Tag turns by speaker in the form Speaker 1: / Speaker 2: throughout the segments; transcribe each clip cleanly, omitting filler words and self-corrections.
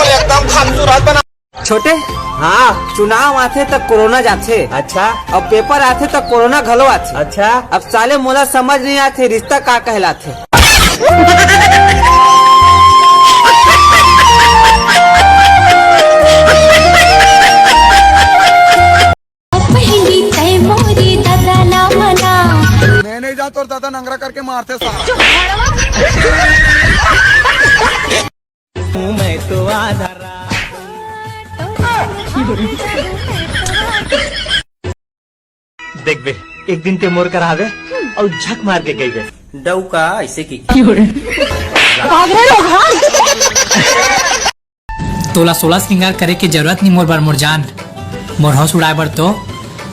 Speaker 1: एकदम खूबसूरत बना।
Speaker 2: छोटे हाँ चुनाव आथे तक कोरोना जाथे।
Speaker 1: अच्छा
Speaker 2: अब पेपर आथे तक कोरोना घलो आथे।
Speaker 1: अच्छा
Speaker 2: अब साले मोला समझ नहीं आथे रिश्ता का कहलाथे।
Speaker 1: मैं नहीं जाता और दादा नंगरा करके मारते सारा।
Speaker 2: मैं तो आधारा
Speaker 3: देख बे एक दिन ते मोर करावे और झक मार के गई बे
Speaker 2: डौका ऐसे की
Speaker 4: तोला 16 श्रृंगार करे की जरूरत नहीं मोर बर मोर जान। मोर हौस उड़ाए बर तो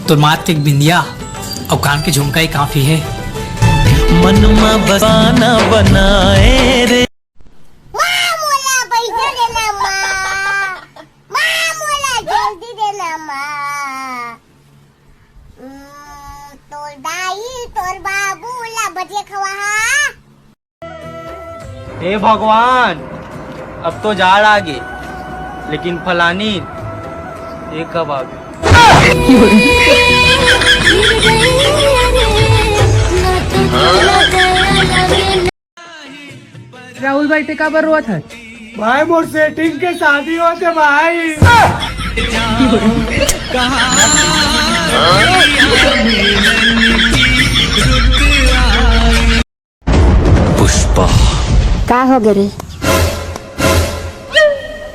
Speaker 4: तोर माथ के एक बिंदिया और कान के झुमका ही काफी है।
Speaker 3: मनमा बसाना बनाए रे
Speaker 5: तोर बाबू ला बजे खवा।
Speaker 2: हे भगवान अब तो जाड़ आ गई लेकिन फलानी ये कब आ गई।
Speaker 6: राहुल भाई ते का बर रोत है
Speaker 1: भाई मोर सेटिंग के शादी होते भाई।
Speaker 3: पुष्पा
Speaker 5: का हो गए रे?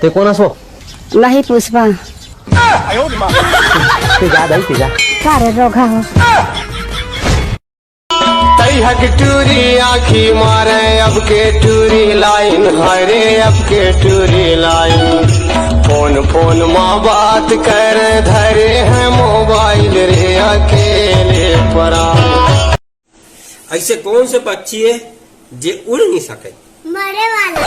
Speaker 2: ते कौन असो
Speaker 5: नहीं पुष्पा
Speaker 2: ते जा दाई ते जा
Speaker 5: का रे रोगा हो।
Speaker 1: हक टूरी आखी मारे अब के टूरी लाइन हरे अब के टूरी लाइन। फोन माँ बात कर धरे हैं मोबाइल रे अकेले परा।
Speaker 2: ऐसे कौन से पक्षी है जे उड़ नहीं सके?
Speaker 5: मरे वाला